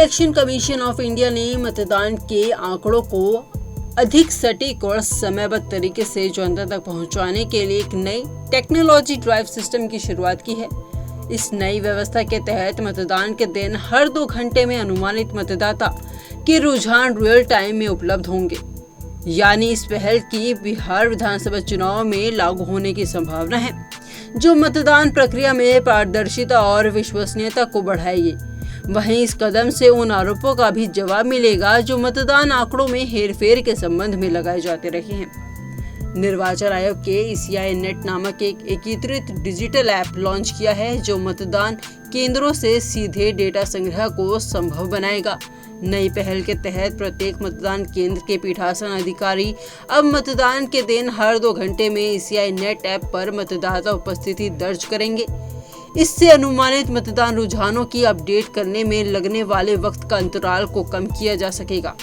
Election commission of India ने मतदान के आंकड़ों को अधिक सटीक और समयबद्ध तरीके से जनता तक पहुंचाने के लिए एक नई टेक्नोलॉजी ड्राइव सिस्टम की शुरुआत की है। इस नई व्यवस्था के तहत मतदान के दिन हर 2 घंटे में अनुमानित मतदाता के रुझान रियल टाइम में उपलब्ध होंगे। यानी इस पहल की बिहार विधानसभा चुनाव में लागू होने की संभावना है, जो मतदान प्रक्रिया में पारदर्शिता और विश्वसनीयता को बढ़ाएगी। वहीं इस कदम से उन आरोपों का भी जवाब मिलेगा जो मतदान आंकड़ों में हेरफेर के संबंध में लगाए जाते रहे हैं। निर्वाचन आयोग के ECI नेट नामक एक एकीकृत डिजिटल ऐप लॉन्च किया है, जो मतदान केंद्रों से सीधे डेटा संग्रह को संभव बनाएगा। नई पहल के तहत प्रत्येक मतदान केंद्र के पीठासन अधिकारी अब मतदान के दिन हर 2 घंटे में ECI नेट ऐप पर मतदाता उपस्थिति दर्ज करेंगे। इससे अनुमानित मतदान रुझानों की अपडेट करने में लगने वाले वक्त का अंतराल को कम किया जा सकेगा।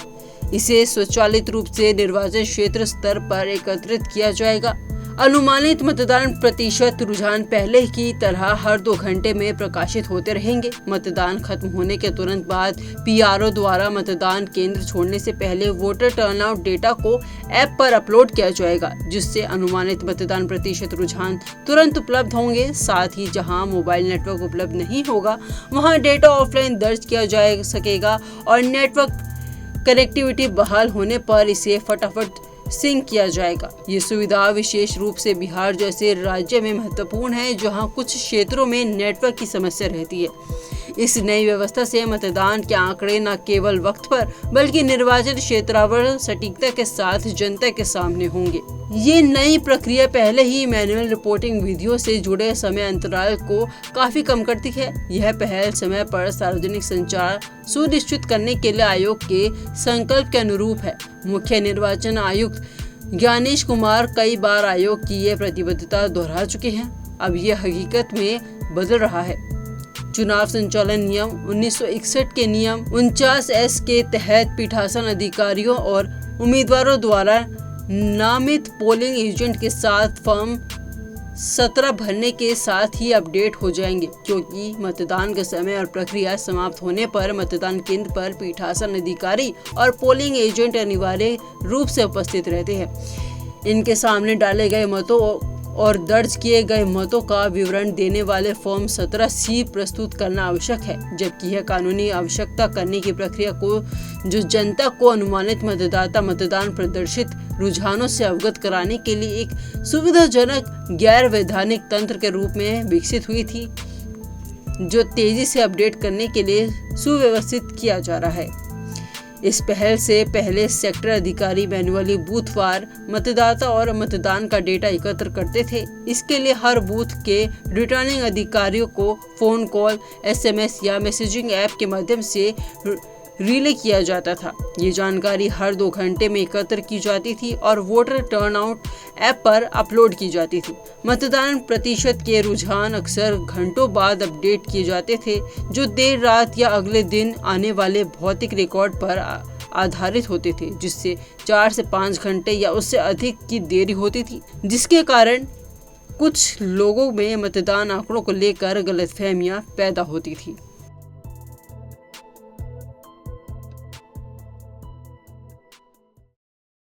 इसे स्वचालित रूप से निर्वाचन क्षेत्र स्तर पर एकत्रित किया जाएगा। अनुमानित मतदान प्रतिशत रुझान पहले की तरह हर 2 घंटे में प्रकाशित होते रहेंगे। मतदान खत्म होने के तुरंत बाद PRO द्वारा मतदान केंद्र छोड़ने से पहले वोटर टर्नआउट डेटा को ऐप पर अपलोड किया जाएगा, जिससे अनुमानित मतदान प्रतिशत रुझान तुरंत उपलब्ध होंगे। साथ ही जहां मोबाइल नेटवर्क उपलब्ध नहीं होगा, वहां डेटा ऑफलाइन दर्ज किया जा सकेगा और नेटवर्क कनेक्टिविटी बहाल होने पर इसे फटाफट सिंक किया जाएगा। ये सुविधा विशेष रूप से बिहार जैसे राज्य में महत्वपूर्ण है, जहां कुछ क्षेत्रों में नेटवर्क की समस्या रहती है। इस नई व्यवस्था से मतदान के आंकड़े न केवल वक्त पर बल्कि निर्वाचन क्षेत्रावर सटीकता के साथ जनता के सामने होंगे। ये नई प्रक्रिया पहले ही मैनुअल रिपोर्टिंग विधियों से जुड़े समय अंतराल को काफी कम करती है। यह पहल समय पर सार्वजनिक संचार सुनिश्चित करने के लिए आयोग के संकल्प के अनुरूप है। मुख्य निर्वाचन आयुक्त ज्ञानेश कुमार कई बार आयोग की ये प्रतिबद्धता दोहरा चुके हैं। अब यह हकीकत में बदल रहा है। चुनाव संचालन नियम 1961 के नियम 49S के तहत पीठासन अधिकारियों और उम्मीदवारों द्वारा नामित पोलिंग एजेंट के साथ फॉर्म 17 भरने के साथ ही अपडेट हो जाएंगे, क्योंकि मतदान का समय और प्रक्रिया समाप्त होने पर मतदान केंद्र पर पीठासन अधिकारी और पोलिंग एजेंट अनिवार्य रूप से उपस्थित रहते हैं। इनके सामने डाले गए मतों और दर्ज किए गए मतों का विवरण देने वाले फॉर्म 17C प्रस्तुत करना आवश्यक है, जबकि यह कानूनी आवश्यकता करने की प्रक्रिया को जो जनता को अनुमानित मतदाता मतदान प्रदर्शित रुझानों से अवगत कराने के लिए एक सुविधाजनक गैर वैधानिक तंत्र के रूप में विकसित हुई थी, जो तेजी से अपडेट करने के लिए सुव्यवस्थित किया जा रहा है। इस पहल से पहले सेक्टर अधिकारी मैन्युअली बूथवार मतदाता और मतदान का डेटा एकत्र करते थे। इसके लिए हर बूथ के रिटर्निंग अधिकारियों को फोन कॉल, SMS या मैसेजिंग ऐप के माध्यम से रिले किया जाता था। ये जानकारी हर 2 घंटे में एकत्र की जाती थी और वोटर टर्नआउट ऐप पर अपलोड की जाती थी। मतदान प्रतिशत के रुझान अक्सर घंटों बाद अपडेट किए जाते थे, जो देर रात या अगले दिन आने वाले भौतिक रिकॉर्ड पर आधारित होते थे, जिससे 4 से 5 घंटे या उससे अधिक की देरी होती थी, जिसके कारण कुछ लोगों में मतदान आंकड़ों को लेकर गलतफहमियां पैदा होती थी।